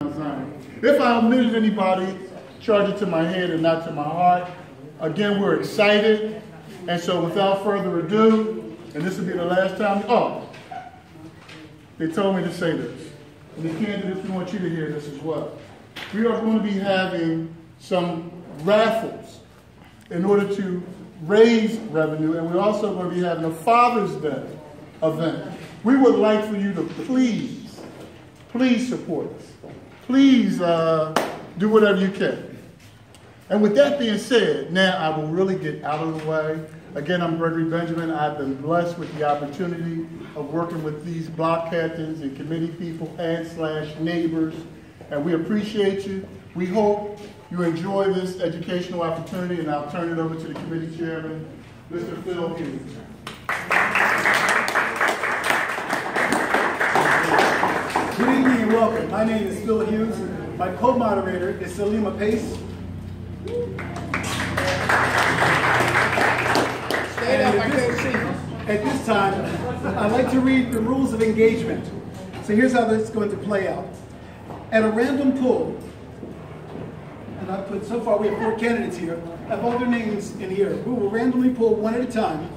If I omitted anybody, charge it to my head and not to my heart. Again, we're excited. And so without further ado, and this will be the last time, they told me to say this. And the candidates, we want you to hear this as well. We are going to be having some raffles in order to raise revenue, and we're also going to be having a Father's Day event. We would like for you to please support us. Please do whatever you can. And with that being said, now I will really get out of the way. Again, I'm Gregory Benjamin. I've been blessed with the opportunity of working with these block captains and committee people and/slash neighbors, and we appreciate you. We hope you enjoy this educational opportunity, and I'll turn it over to the committee chairman, Mr. Phil Hughes. Good evening and welcome. My name is Phil Hughes. My co-moderator is Salima Pace. At this time, I'd like to read the rules of engagement. So here's how this is going to play out. At a random pull, and I put, so far we have 4 candidates here. I have all their names in here. We will randomly pull one at a time.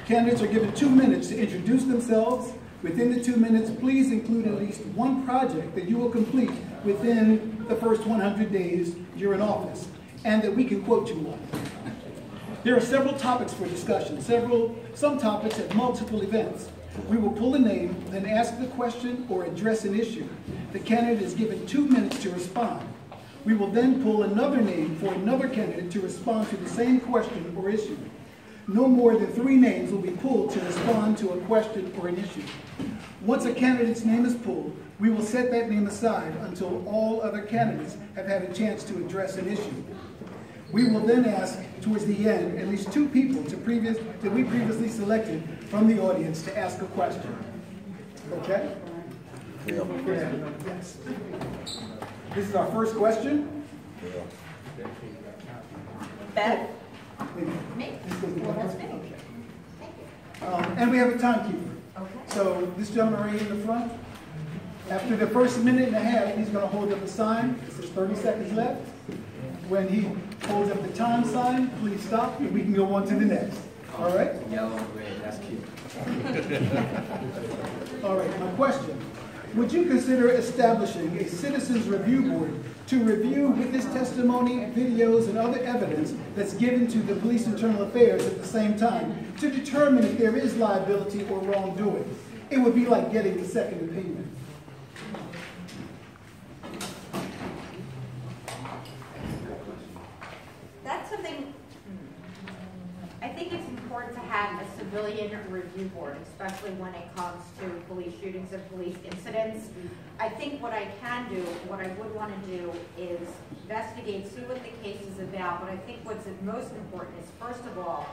Candidates are given 2 minutes to introduce themselves. Within the 2 minutes, please include at least one project that you will complete within the first 100 days you're in office, and that we can quote you on. There are several topics for discussion. Some topics have multiple events. We will pull a name, then ask the question or address an issue. The candidate is given 2 minutes to respond. We will then pull another name for another candidate to respond to the same question or issue. No more than 3 names will be pulled to respond to a question or an issue. Once a candidate's name is pulled, we will set that name aside until all other candidates have had a chance to address an issue. We will then ask, towards the end, at least 2 people that we previously selected from the audience to ask a question. Okay? Yes. This is our first question. Beth? Me? Well, that's me. Okay. Thank you. And we have a timekeeper. Okay. So this gentleman right here in the front, after the first minute and a half, he's going to hold up a sign. It says 30 seconds left. When he holds up the time sign, please stop, and we can go on to the next. All right? Yellow and red, that's cute. All right, my question. Would you consider establishing a citizens review board to review witness testimony, videos, and other evidence that's given to the police internal affairs at the same time to determine if there is liability or wrongdoing? It would be like getting a second opinion. That's something, I think it's important to have a civilian review board, especially when it comes to police shootings and police incidents. I think what I can do, what I would want to do is investigate, see what the case is about, but I think what's most important is, first of all,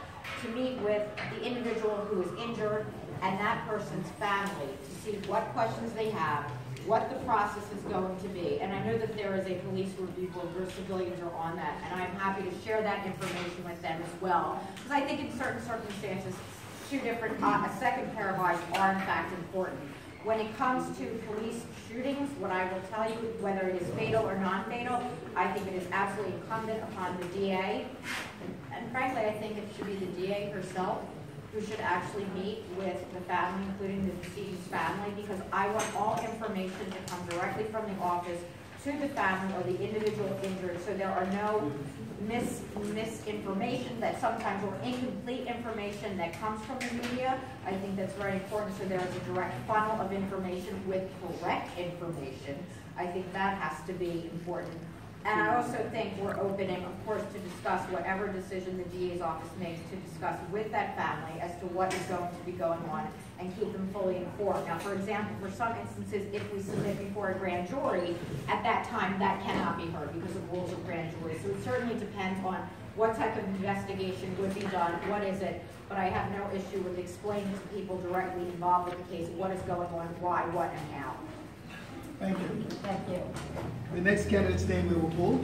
to meet with the individual who is injured and that person's family to see what questions they have, what the process is going to be. And I know that there is a police review board where civilians are on that, and I'm happy to share that information with them as well. Because I think in certain circumstances, a second pair of eyes are in fact important. When it comes to police shootings, what I will tell you, whether it is fatal or non-fatal, I think it is absolutely incumbent upon the DA. And frankly, I think it should be the DA herself who should actually meet with the family, including the decedent's family, because I want all information to come directly from the office to the family or the individual injured, so there are no misinformation that sometimes, or incomplete information that comes from the media. I think that's very important, so there is a direct funnel of information with correct information. I think that has to be important. And I also think we're opening, of course, to discuss whatever decision the DA's office makes, to discuss with that family as to what is going to be going on and keep them fully informed. Now, for example, for some instances, if we submit before a grand jury, at that time that cannot be heard because of rules of grand jury. So it certainly depends on what type of investigation would be done, what is it, but I have no issue with explaining to people directly involved with the case what is going on, why, what, and how. Thank you. Thank you. The next candidate's name we will pull.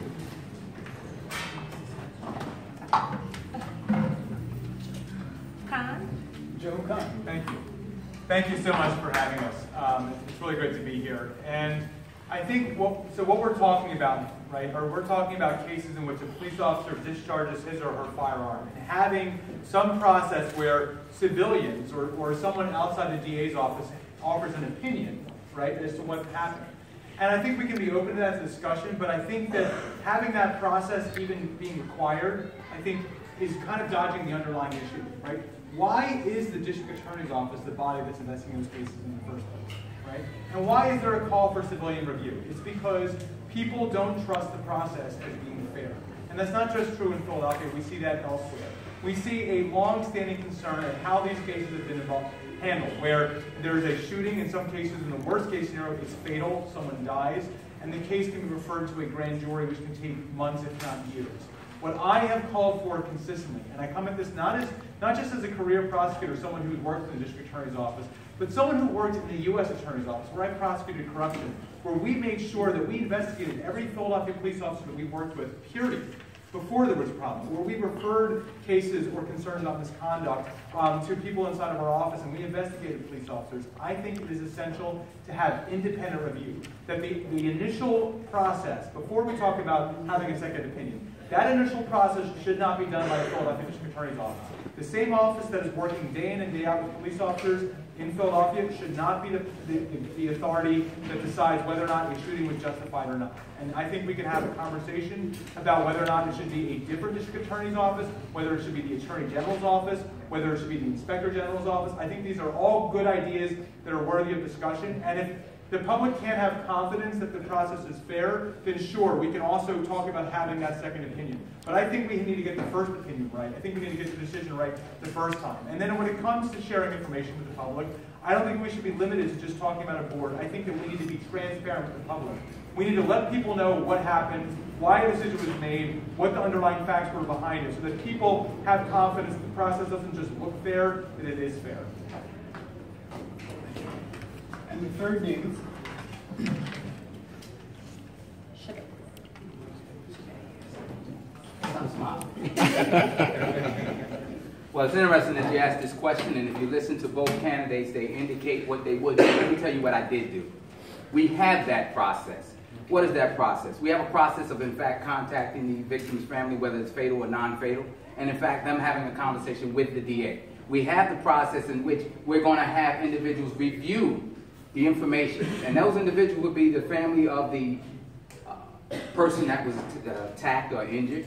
Khan? Joe Khan. Thank you. Thank you so much for having us. It's really great to be here. And I think what we're talking about, right, or we're talking about cases in which a police officer discharges his or her firearm, and having some process where civilians or someone outside the DA's office offers an opinion, right, as to what happened. And I think we can be open to that discussion, but I think that having that process even being required, I think, is kind of dodging the underlying issue, right? Why is the district attorney's office the body that's investigating those cases in the first place, right? And why is there a call for civilian review? It's because people don't trust the process as being fair. And that's not just true in Philadelphia, we see that elsewhere. We see a long-standing concern at how these cases have been handled, where there's a shooting, in some cases, in the worst case scenario, it's fatal, someone dies, and the case can be referred to a grand jury, which can take months, if not years. What I have called for consistently, and I come at this not just as a career prosecutor, someone who's worked in the district attorney's office, but someone who worked in the U.S. attorney's office, where I prosecuted corruption, where we made sure that we investigated every Philadelphia police officer that we worked with, period, before there was a problem, where we referred cases or concerns on misconduct to people inside of our office, and we investigated police officers. I think it is essential to have independent review. That the initial process, before we talk about having a second opinion, that initial process should not be done by the Philadelphia District Attorney's Office. The same office that is working day in and day out with police officers in Philadelphia should not be the authority that decides whether or not a shooting was justified or not. And I think we can have a conversation about whether or not it should be a different district attorney's office, whether it should be the attorney general's office, whether it should be the inspector general's office. I think these are all good ideas that are worthy of discussion. And if the public can't have confidence that the process is fair, then sure, we can also talk about having that second opinion. But I think we need to get the first opinion right. I think we need to get the decision right the first time. And then when it comes to sharing information with the public, I don't think we should be limited to just talking about a board. I think that we need to be transparent with the public. We need to let people know what happened, why a decision was made, what the underlying facts were behind it, so that people have confidence that the process doesn't just look fair, that it is fair. And the third name. Well, it's interesting that you asked this question, and if you listen to both candidates, they indicate what they would do. Let me tell you what I did do. We have that process. What is that process? We have a process of, in fact, contacting the victim's family, whether it's fatal or non-fatal, and in fact, them having a conversation with the DA. We have the process in which we're going to have individuals review the information, and those individuals would be the family of the person that was attacked or injured.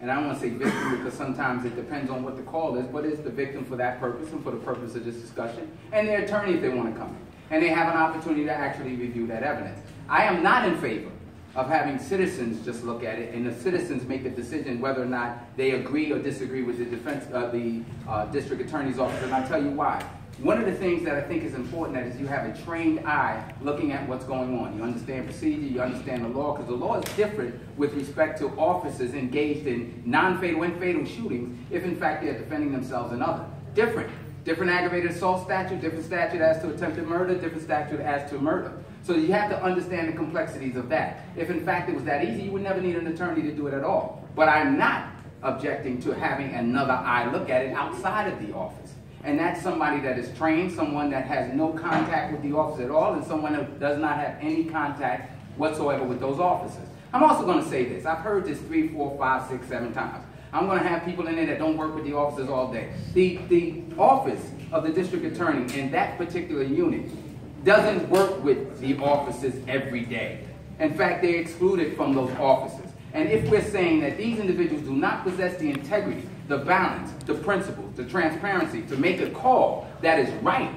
And I don't want to say victim because sometimes it depends on what the call is, but it's the victim for that purpose and for the purpose of this discussion, and their attorney if they want to come in. And they have an opportunity to actually review that evidence. I am not in favor of having citizens just look at it and the citizens make a decision whether or not they agree or disagree with the district attorney's office, and I'll tell you why. One of the things that I think is important is you have a trained eye looking at what's going on. You understand procedure, you understand the law, because the law is different with respect to officers engaged in non-fatal and fatal shootings if in fact they're defending themselves and others. Different aggravated assault statute, different statute as to attempted murder, different statute as to murder. So you have to understand the complexities of that. If in fact it was that easy, you would never need an attorney to do it at all. But I'm not objecting to having another eye look at it outside of the office. And that's somebody that is trained, someone that has no contact with the office at all, and someone that does not have any contact whatsoever with those officers. I'm also going to say this. I've heard this 3, 4, 5, 6, 7 times. I'm going to have people in there that don't work with the officers all day. The office of the district attorney in that particular unit doesn't work with the officers every day. In fact, they're excluded from those officers. And if we're saying that these individuals do not possess the integrity, the balance, the principles, the transparency to make a call that is right,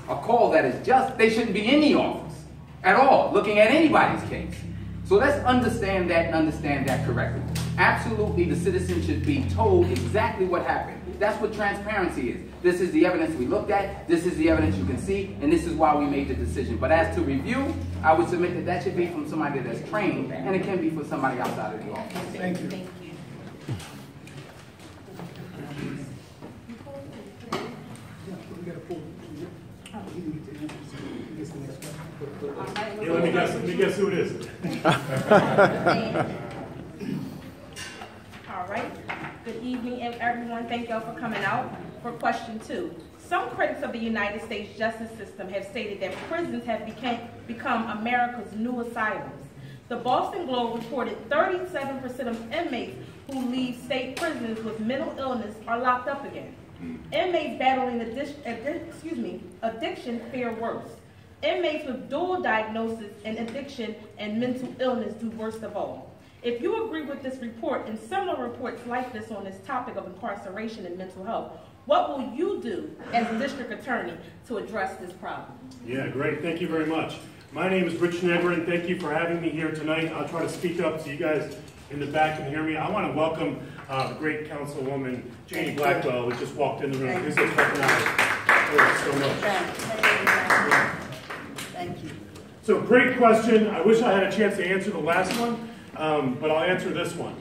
a call that is just, they shouldn't be in the office at all, looking at anybody's case. So let's understand that and understand that correctly. Absolutely, the citizen should be told exactly what happened. That's what transparency is. This is the evidence we looked at, this is the evidence you can see, and this is why we made the decision. But as to review, I would submit that that should be from somebody that's trained, and it can be from somebody outside of the office. Thank you. Thank you. Yeah, let me guess who it is. All right. Good evening, everyone. Thank y'all for coming out for question 2. Some critics of the United States justice system have stated that prisons have become America's new asylums. The Boston Globe reported 37% of inmates who leave state prisons with mental illness are locked up again. Inmates battling addiction fare worse. Inmates with dual diagnosis and addiction and mental illness do worst of all. If you agree with this report and similar reports like this on this topic of incarceration and mental health, what will you do as district attorney to address this problem? Yeah, great. Thank you very much. My name is Rich Negrin. Thank you for having me here tonight. I'll try to speak up so you guys in the back can hear me. I want to welcome the great Councilwoman Janie Blackwell, who just walked in the room. Please let's recognize her so much. Thank you. So great question. I wish I had a chance to answer the last one, but I'll answer this one.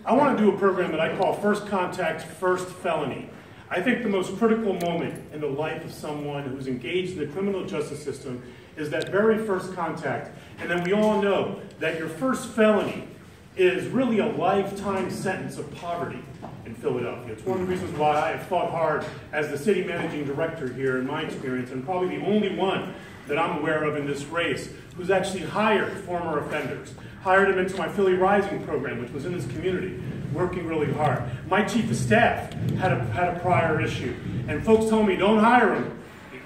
I want to do a program that I call First Contact, First Felony. I think the most critical moment in the life of someone who's engaged in the criminal justice system is that very first contact. And then we all know that your first felony is really a lifetime sentence of poverty in Philadelphia. It's one of the reasons why I have fought hard as the city managing director here in my experience, and probably the only one that I'm aware of in this race who's actually hired former offenders, hired them into my Philly Rising program, which was in this community, working really hard. My chief of staff had a prior issue, and folks told me, don't hire him.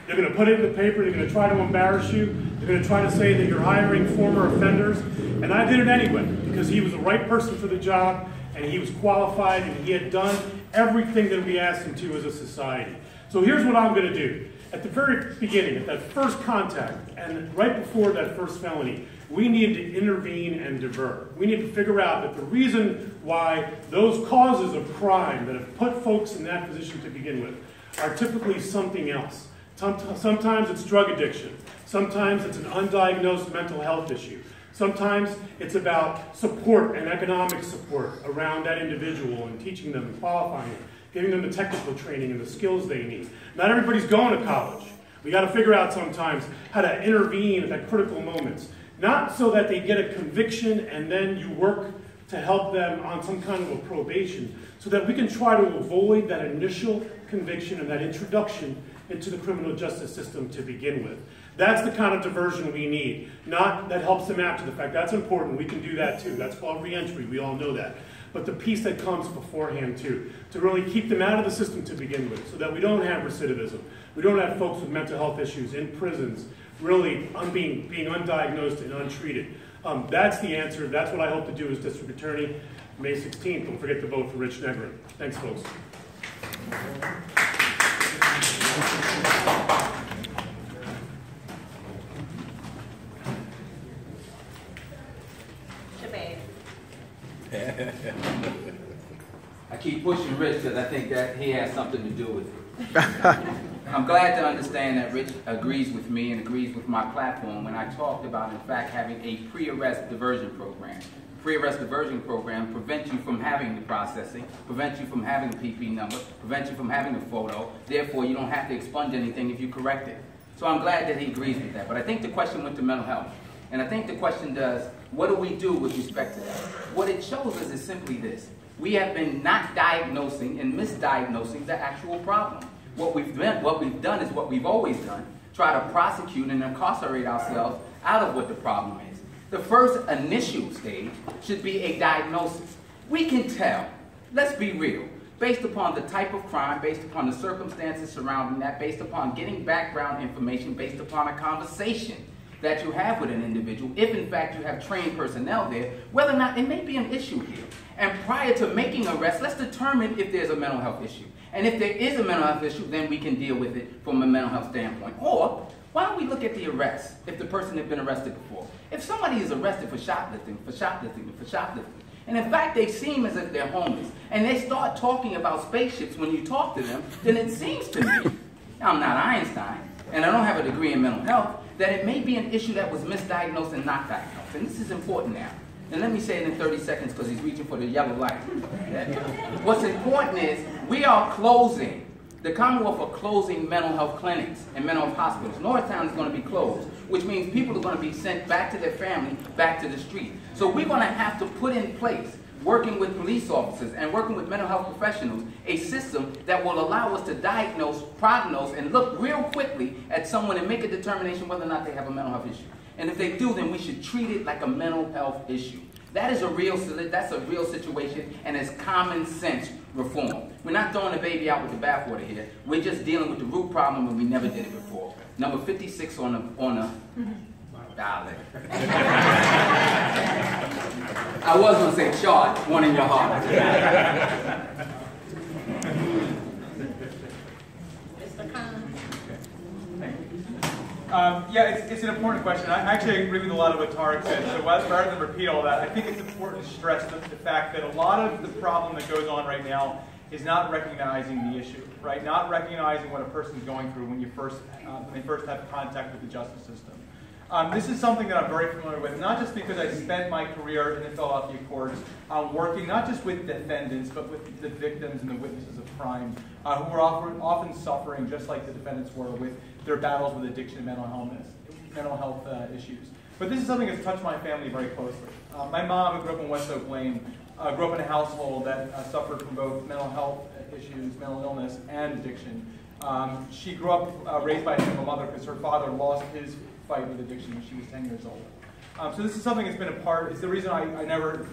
They're going to put it in the paper, they're going to try to embarrass you, they're going to try to say that you're hiring former offenders, and I did it anyway, because he was the right person for the job, and he was qualified, and he had done everything that we asked him to as a society. So here's what I'm going to do. At the very beginning, at that first contact, and right before that first felony, we need to intervene and divert. We need to figure out that the reason why those causes of crime that have put folks in that position to begin with are typically something else. Sometimes it's drug addiction. Sometimes it's an undiagnosed mental health issue. Sometimes it's about support and economic support around that individual and teaching them and qualifying them, giving them the technical training and the skills they need. Not everybody's going to college. We got to figure out sometimes how to intervene at that critical moments. Not so that they get a conviction and then you work to help them on some kind of a probation, so that we can try to avoid that initial conviction and that introduction into the criminal justice system to begin with. That's the kind of diversion we need. Not that helps them after the fact. That's important. We can do that too. That's called reentry. We all know that. But the piece that comes beforehand too, to really keep them out of the system to begin with, so that we don't have recidivism. We don't have folks with mental health issues in prisons really being undiagnosed and untreated. That's the answer. That's what I hope to do as district attorney. May 16th, don't forget to vote for Rich Negrin. Thanks, folks. I keep pushing Rich because I think that he has something to do with it. I'm glad to understand that Rich agrees with me and agrees with my platform when I talked about, in fact, having a pre-arrest diversion program. Pre-arrest diversion program prevents you from having the processing, prevents you from having a PP number, prevents you from having a photo. Therefore, you don't have to expunge anything if you correct it. So I'm glad that he agrees with that. But I think the question went to mental health. And I think the question does, what do we do with respect to that? What it shows us is simply this. We have been not diagnosing and misdiagnosing the actual problem. What we've done is what we've always done, try to prosecute and incarcerate ourselves out of what the problem is. The first initial stage should be a diagnosis. We can tell, let's be real, based upon the type of crime, based upon the circumstances surrounding that, based upon getting background information, based upon a conversation that you have with an individual, if in fact you have trained personnel there, whether or not it may be an issue here. And prior to making arrest, let's determine if there's a mental health issue. And if there is a mental health issue, then we can deal with it from a mental health standpoint. Or, why don't we look at the arrest, if the person had been arrested before? If somebody is arrested for shoplifting, and in fact they seem as if they're homeless, and they start talking about spaceships when you talk to them, then it seems to me, I'm not Einstein, and I don't have a degree in mental health, that it may be an issue that was misdiagnosed and not diagnosed. And this is important now. And let me say it in 30 seconds because he's reaching for the yellow light. What's important is we are closing, the Commonwealth are closing mental health clinics and mental health hospitals. Norristown is going to be closed, which means people are going to be sent back to their family, back to the street. So we're going to have to put in place working with police officers and working with mental health professionals, a system that will allow us to diagnose, prognose, and look real quickly at someone and make a determination whether or not they have a mental health issue. And if they do, then we should treat it like a mental health issue. That is that's a real situation, and it's common sense reform. We're not throwing the baby out with the bathwater here. We're just dealing with the root problem, and we never did it before. Number 56 on the ballot. I was going to say chart, one in your heart. Yeah, it's an important question. I actually agree with a lot of what Tarek said, so rather than repeat all that, I think it's important to stress the fact that a lot of the problem that goes on right now is not recognizing the issue, right? Not recognizing what a person's going through when they first have contact with the justice system. This is something that I'm very familiar with, not just because I spent my career in the Philadelphia courts working not just with defendants, but with the victims and the witnesses of crime who are often suffering just like the defendants were with their battles with addiction and mental health issues. But this is something that's touched my family very closely. My mom, who grew up in West Oak Lane, grew up in a household that suffered from both mental health issues, mental illness, and addiction. She grew up raised by a single mother because her father lost his fight with addiction when she was 10 years old. So this is something that's been a part, it's the reason I never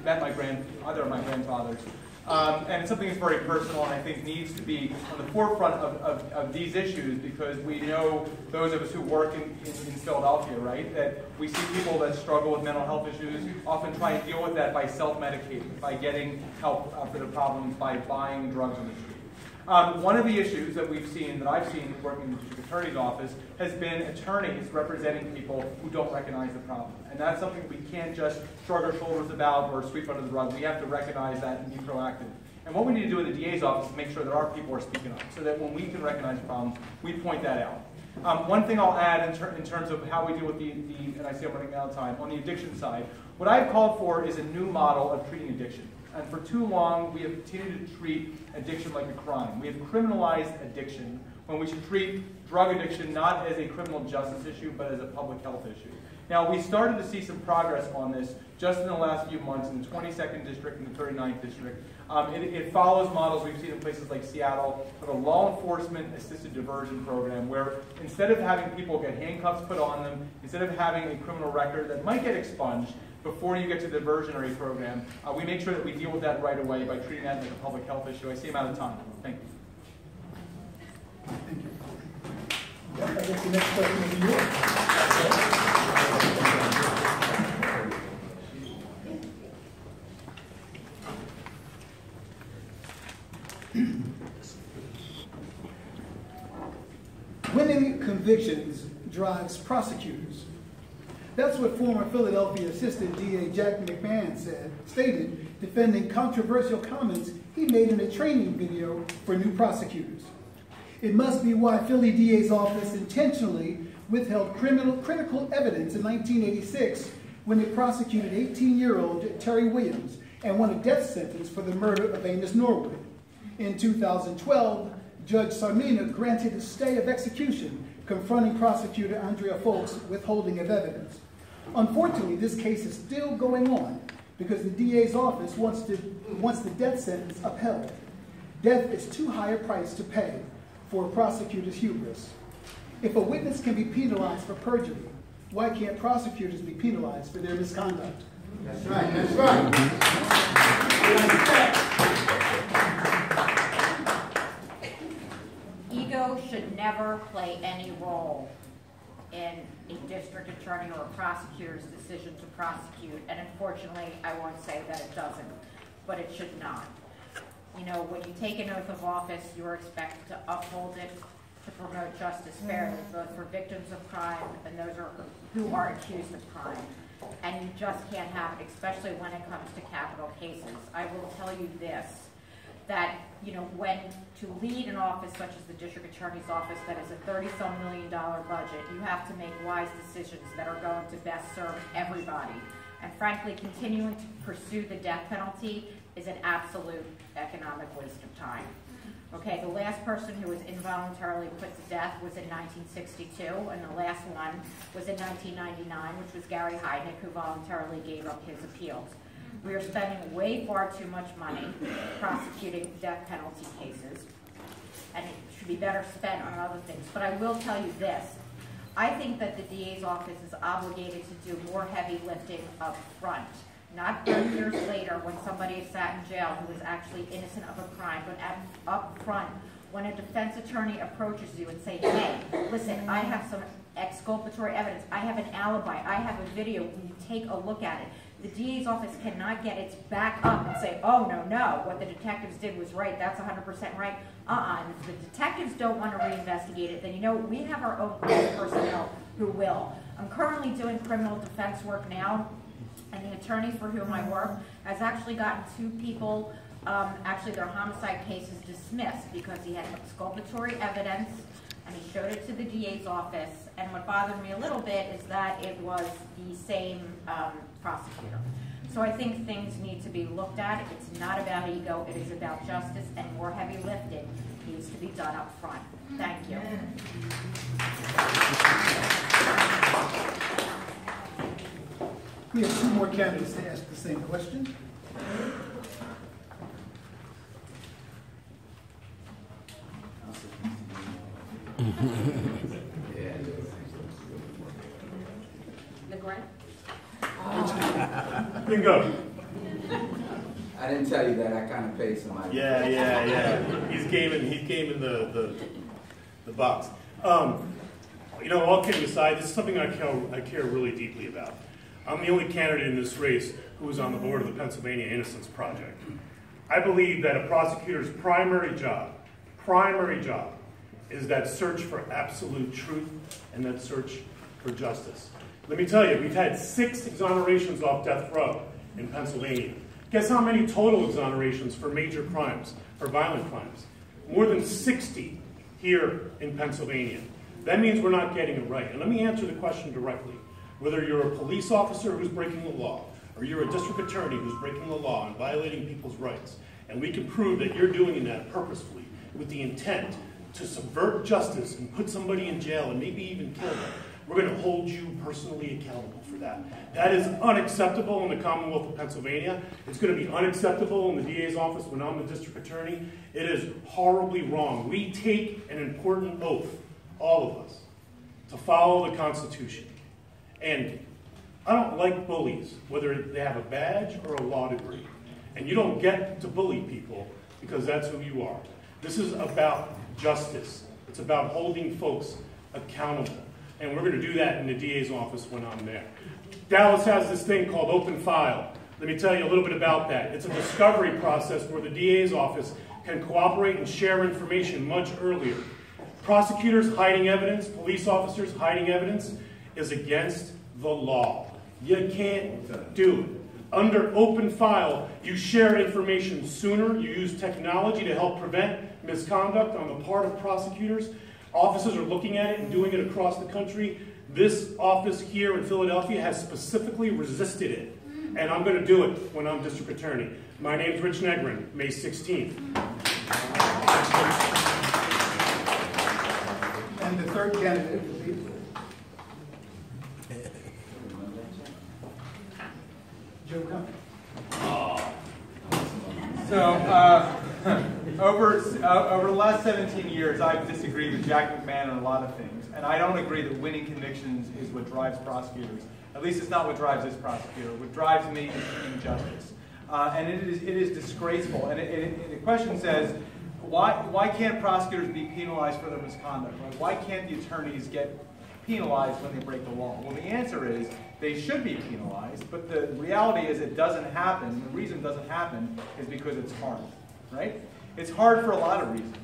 met either of my grandfathers. And it's something that's very personal and I think needs to be on the forefront of these issues because we know, those of us who work in Philadelphia, right, that we see people that struggle with mental health issues often try and deal with that by self-medicating, by getting help for the problems, by buying drugs on the street. One of the issues that I've seen working in the district attorney's office has been attorneys representing people who don't recognize the problem. And that's something we can't just shrug our shoulders about or sweep under the rug. We have to recognize that and be proactive. And what we need to do in the DA's office is make sure that our people are speaking up so that when we can recognize problems, we point that out. One thing I'll add in terms of how we deal with and I see I'm running out of time, on the addiction side, what I've called for is a new model of treating addiction. And for too long, we have continued to treat addiction like a crime. We have criminalized addiction when we should treat drug addiction not as a criminal justice issue, but as a public health issue. Now, we started to see some progress on this just in the last few months in the 22nd District and the 39th District. It follows models we've seen in places like Seattle with a law enforcement assisted diversion program where instead of having people get handcuffs put on them, instead of having a criminal record that might get expunged before you get to the diversionary program, we make sure that we deal with that right away by treating that like a public health issue. I see I'm out of time. Thank you. Thank you. I guess the next question is yours. Winning convictions drives prosecutors. That's what former Philadelphia Assistant DA Jack McMahon stated, defending controversial comments he made in a training video for new prosecutors. It must be why Philly DA's office intentionally withheld critical evidence in 1986 when it prosecuted 18-year-old Terry Williams and won a death sentence for the murder of Amos Norwood. In 2012, Judge Sarmina granted a stay of execution confronting prosecutor Andrea Folks withholding of evidence. Unfortunately, this case is still going on because the DA's office wants the death sentence upheld. Death is too high a price to pay for a prosecutor's hubris. If a witness can be penalized for perjury, why can't prosecutors be penalized for their misconduct? That's right, that's right. Ego should never play any role in a district attorney or a prosecutor's decision to prosecute, and unfortunately, I won't say that it doesn't, but it should not. You know, when you take an oath of office, you're expected to uphold it to promote justice fairly, both for victims of crime and those who are accused of crime. And you just can't have it, especially when it comes to capital cases. I will tell you this, that, you know, when to lead an office such as the district attorney's office that is a $30-some million budget, you have to make wise decisions that are going to best serve everybody. And frankly, continuing to pursue the death penalty is an absolute economic waste of time. Okay, the last person who was involuntarily put to death was in 1962, and the last one was in 1999, which was Gary Heidnick, who voluntarily gave up his appeals. We are spending way far too much money prosecuting death penalty cases, and it should be better spent on other things. But I will tell you this. I think that the DA's office is obligated to do more heavy lifting up front. Not 30 years later when somebody is sat in jail who is actually innocent of a crime, but up front when a defense attorney approaches you and say, hey, listen, I have some exculpatory evidence, I have an alibi, I have a video, will you take a look at it? The DA's office cannot get its back up and say, oh, no, what the detectives did was right, that's 100% right. And if the detectives don't want to reinvestigate it, then you know, we have our own personnel who will. I'm currently doing criminal defense work now, and the attorney for whom I work has actually gotten 2 people, actually their homicide cases dismissed because he had exculpatory evidence and he showed it to the DA's office. And what bothered me a little bit is that it was the same prosecutor. So I think things need to be looked at. It's not about ego, it is about justice, and more heavy lifting needs to be done up front. Thank you. We have 2 more candidates to ask the same question. LeGrand? Bingo. I didn't tell you that. I kind of paid somebody. Yeah. He's gaming the box. You know, all kidding aside, this is something I care really deeply about. I'm the only candidate in this race who was on the board of the Pennsylvania Innocence Project. I believe that a prosecutor's primary job is that search for absolute truth and that search for justice. Let me tell you, we've had 6 exonerations off death row in Pennsylvania. Guess how many total exonerations for major crimes, for violent crimes? More than 60 here in Pennsylvania. That means we're not getting it right. And let me answer the question directly. Whether you're a police officer who's breaking the law, or you're a district attorney who's breaking the law and violating people's rights, and we can prove that you're doing that purposefully with the intent to subvert justice and put somebody in jail and maybe even kill them, we're going to hold you personally accountable for that. That is unacceptable in the Commonwealth of Pennsylvania. It's going to be unacceptable in the DA's office when I'm the district attorney. It is horribly wrong. We take an important oath, all of us, to follow the Constitution. And I don't like bullies, whether they have a badge or a law degree. And you don't get to bully people because that's who you are. This is about justice. It's about holding folks accountable. And we're going to do that in the DA's office when I'm there. Dallas has this thing called Open File. Let me tell you a little bit about that. It's a discovery process where the DA's office can cooperate and share information much earlier. Prosecutors hiding evidence, police officers hiding evidence is against the law. You can't do it. Under Open File, you share information sooner. You use technology to help prevent misconduct on the part of prosecutors. Officers are looking at it and doing it across the country. This office here in Philadelphia has specifically resisted it. And I'm going to do it when I'm district attorney. My name's Rich Negrin, May 16th. And the third candidate will be Joe Cummings. So, over the last 17 years, I've disagreed with Jack McMahon on a lot of things, and I don't agree that winning convictions is what drives prosecutors. At least it's not what drives this prosecutor. What drives me is injustice, and it is disgraceful. And the question says, why can't prosecutors be penalized for their misconduct? Right? Why can't the attorneys get penalized when they break the law? Well, the answer is they should be penalized, but the reality is it doesn't happen. The reason it doesn't happen is because it's hard, right? It's hard for a lot of reasons.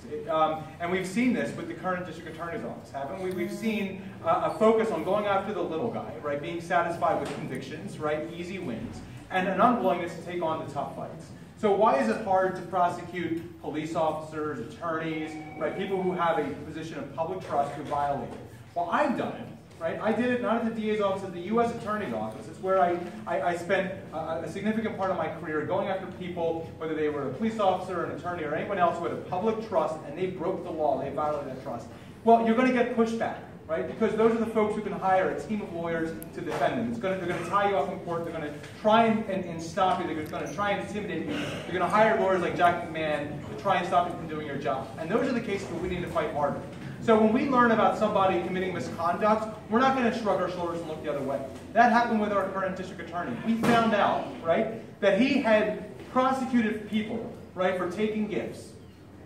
And we've seen this with the current district attorney's office, haven't we? We've seen a focus on going after the little guy, right? Being satisfied with convictions, right? Easy wins. And an unwillingness to take on the tough fights. So why is it hard to prosecute police officers, attorneys, right? People who have a position of public trust who violate it? Well, I've done it, right? I did it not at the DA's office, at the U.S. Attorney's Office. It's where I spent a significant part of my career going after people, whether they were a police officer, an attorney, or anyone else who had a public trust, and they broke the law, they violated that trust. Well, you're going to get pushback, right? Because those are the folks who can hire a team of lawyers to defend them. They're going to tie you up in court. They're going to try and stop you. They're going to try and intimidate you. They're going to hire lawyers like Jack McMahon to try and stop you from doing your job. And those are the cases where we need to fight harder. So when we learn about somebody committing misconduct, we're not going to shrug our shoulders and look the other way. That happened with our current district attorney. We found out, right, that he had prosecuted people, right, for taking gifts,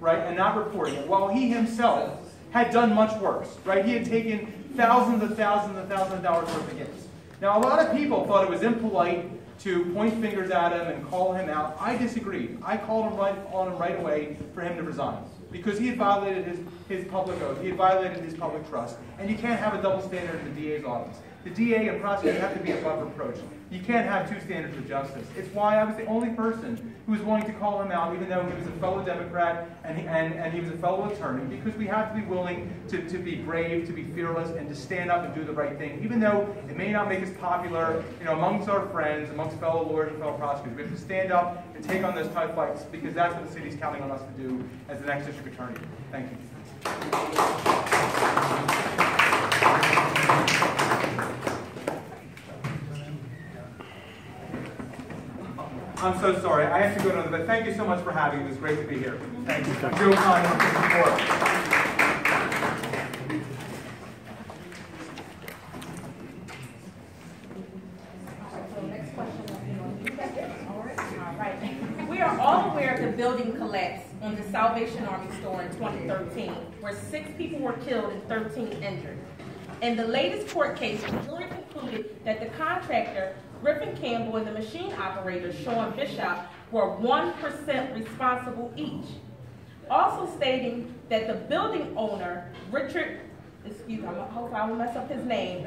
right, and not reporting it, while he himself had done much worse, right? He had taken thousands of dollars worth of gifts. Now, a lot of people thought it was impolite to point fingers at him and call him out. I disagreed. I called him on him right away for him to resign because he had violated his public oath. He had violated his public trust. And you can't have a double standard in the DA's office. The DA and prosecutors have to be above reproach. You can't have two standards of justice. It's why I was the only person who was willing to call him out, even though he was a fellow Democrat and he was a fellow attorney, because we have to be willing to be brave, to be fearless, and to stand up and do the right thing, even though it may not make us popular, amongst our friends, amongst fellow lawyers and fellow prosecutors. We have to stand up and take on those tough fights because that's what the city's counting on us to do as the next district attorney. Thank you. I'm so sorry. I have to go to another, but thank you so much for having me. It was great to be here. Thank you. Joe Klein, support. We are all aware of the building collapse on the Salvation Army store in 2013, where 6 people were killed and 13 injured. In the latest court case, the jury concluded that the contractor, Griffin Campbell, and the machine operator, Sean Bishop, were 1% responsible each. Also stating that the building owner, Richard, excuse me, I hope I won't mess up his name,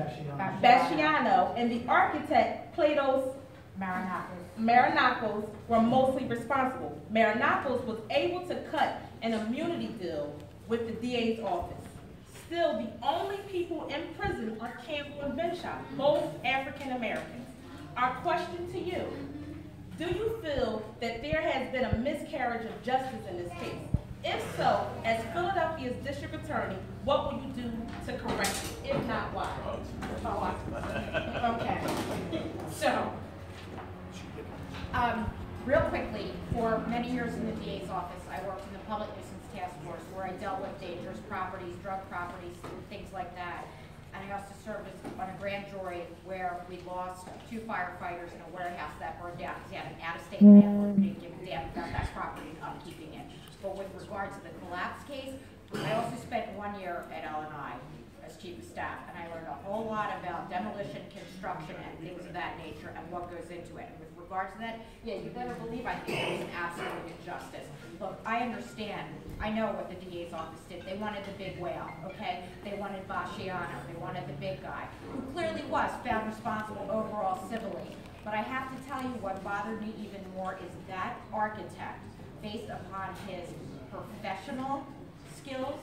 Basciano, and the architect, Platos Marinakos, were mostly responsible. Marinakos was able to cut an immunity deal with the DA's office. Still, the only people in prison are Campbell and Bishop, both African Americans. Our question to you, do you feel that there has been a miscarriage of justice in this case? If so, as Philadelphia's district attorney, what will you do to correct it? If not, why? Okay. So, real quickly, for many years in the DA's office, I worked in the Public Nuisance Task Force where I dealt with dangerous properties, drug properties, things like that. And I also served on a grand jury where we lost 2 firefighters in a warehouse that burned down because they had an out-of-state landlord who didn't give a damn about that property and upkeeping it. But with regard to the collapse case, I also spent 1 year at L&I as chief of staff, and I learned a whole lot about demolition, construction, and things of that nature, and what goes into it. And with regard to that, yeah, you better believe I think there was an absolute injustice. Look, I understand. I know what the DA's office did. They wanted the big whale, okay? They wanted Basciano. They wanted the big guy, who clearly was found responsible overall civilly. But I have to tell you what bothered me even more is that architect, based upon his professional skills,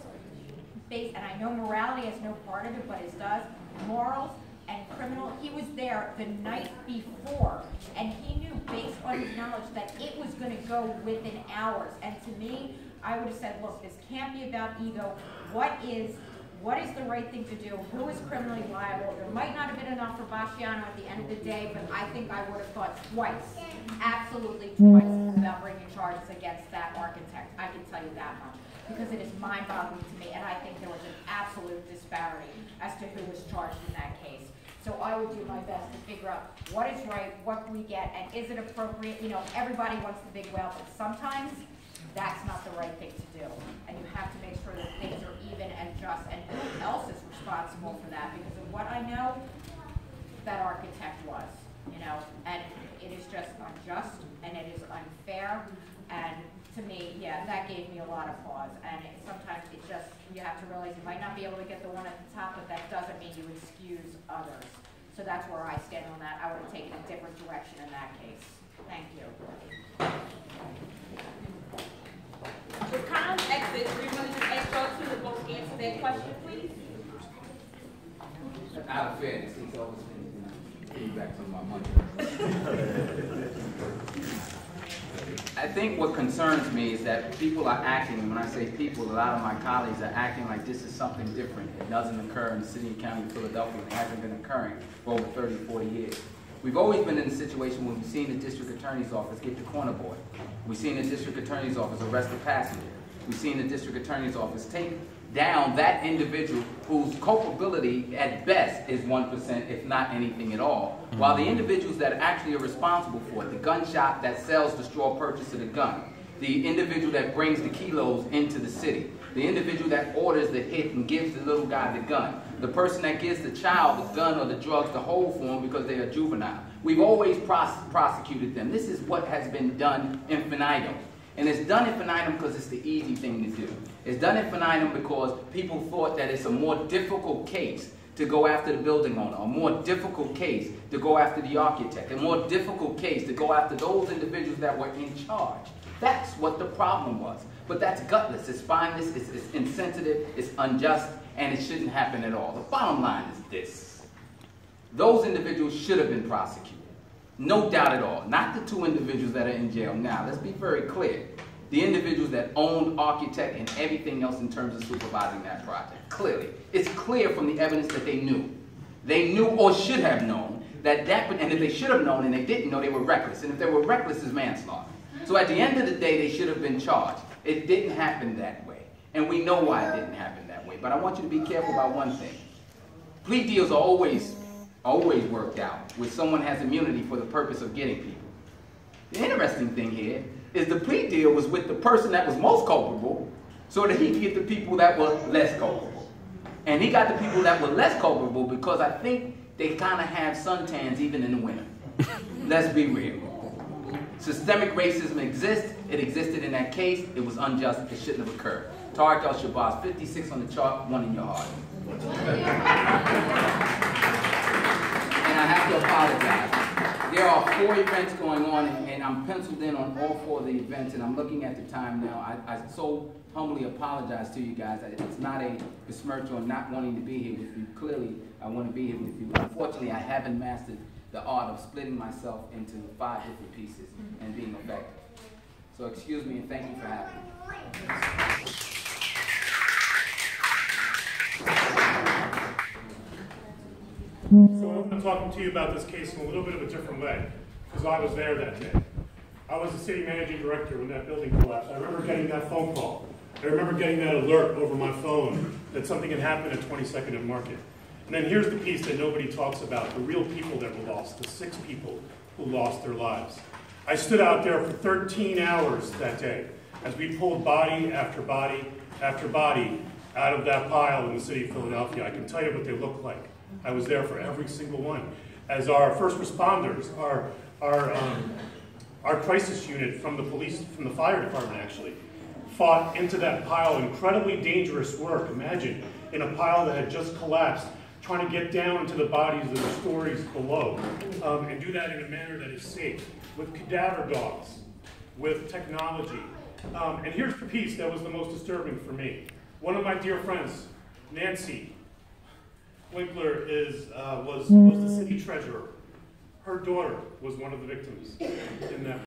and I know morality is no part of it, but it does, morals and criminal, he was there the night before, and he knew based on his knowledge that it was going to go within hours. And to me, I would have said, look, this can't be about ego. What is the right thing to do? Who is criminally liable? There might not have been enough for Basciano at the end of the day, but I think I would have thought twice, absolutely twice, about bringing charges against that architect. I can tell you that much, because it is mind-boggling to me, and I think there was an absolute disparity as to who was charged in that case. So I would do my best to figure out what is right, what can we get, and is it appropriate? Everybody wants the big whale, but sometimes that's not the right thing to do. And you have to make sure that things are even and just, and who else is responsible for that? Because of what I know, that architect was, and it is just unjust, and it is unfair, and to me, yeah, that gave me a lot of pause. And sometimes it's just, you have to realize you might not be able to get the one at the top, but that doesn't mean you excuse others. So that's where I stand on that. I would have taken a different direction in that case. Thank you. With Collins exit, we want to just ask y'all to both answer that question, please. Out of fairness, he's always been. piggyback some of my money. I think what concerns me is that people are acting, and when I say people, a lot of my colleagues are acting like this is something different. It doesn't occur in the city and county of Philadelphia, and it hasn't been occurring for over 30, 40 years. We've always been in a situation where we've seen the district attorney's office get the corner boy. We've seen the district attorney's office arrest a passenger. We've seen the district attorney's office take down that individual whose culpability at best is 1%, if not anything at all, while the individuals that actually are responsible for it, the gun shop that sells the straw purchase of the gun, the individual that brings the kilos into the city, the individual that orders the hit and gives the little guy the gun, the person that gives the child the gun or the drugs to hold for him because they are juvenile. We've always prosecuted them. This is what has been done infinitum. And it's done infinitum because it's the easy thing to do. It's done infinitum because people thought that it's a more difficult case to go after the building owner, a more difficult case to go after the architect, a more difficult case to go after those individuals that were in charge. That's what the problem was. But that's gutless, it's spineless, it's insensitive, it's unjust, and it shouldn't happen at all. The bottom line is this. Those individuals should have been prosecuted. No doubt at all. Not the two individuals that are in jail now. Let's be very clear. The individuals that owned architect and everything else in terms of supervising that project. Clearly. It's clear from the evidence that they knew. They knew or should have known that and if they should have known and they didn't know, they were reckless. And if they were reckless, it's manslaughter. So at the end of the day, they should have been charged. It didn't happen that way. And we know why it didn't happen that way. But I want you to be careful about one thing. Plea deals are always worked out where someone has immunity for the purpose of getting people. The interesting thing here is the plea deal was with the person that was most culpable so that he could get the people that were less culpable. And he got the people that were less culpable because I think they kind of have suntans even in the winter. Let's be real. Systemic racism exists. It existed in that case. It was unjust. It shouldn't have occurred. Tariq El-Shabazz, 56 on the chart, 1 in your heart. And I have to apologize. There are 4 events going on, and I'm penciled in on all 4 of the events, and I'm looking at the time now. I so humbly apologize to you guys. It's not a besmirch or not wanting to be here with you. Clearly, I want to be here with you. Unfortunately, I haven't mastered the art of splitting myself into 5 different pieces and being effective. So excuse me and thank you for having me. So I'm talking to you about this case in a little bit of a different way, because I was there that day. I was the city managing director when that building collapsed. I remember getting that phone call. I remember getting that alert over my phone that something had happened at 22nd and Market. And then here's the piece that nobody talks about, the real people that were lost, the 6 people who lost their lives. I stood out there for 13 hours that day as we pulled body after body after body out of that pile in the city of Philadelphia. I can tell you what they look like. I was there for every single one. As our first responders, our crisis unit from the police, from the fire department actually, fought into that pile, incredibly dangerous work. Imagine, in a pile that had just collapsed, trying to get down into the bodies of the stories below, and do that in a manner that is safe, with cadaver dogs, with technology. And here's the piece that was the most disturbing for me. One of my dear friends, Nancy Winkler, was the city treasurer. Her daughter was one of the victims in that.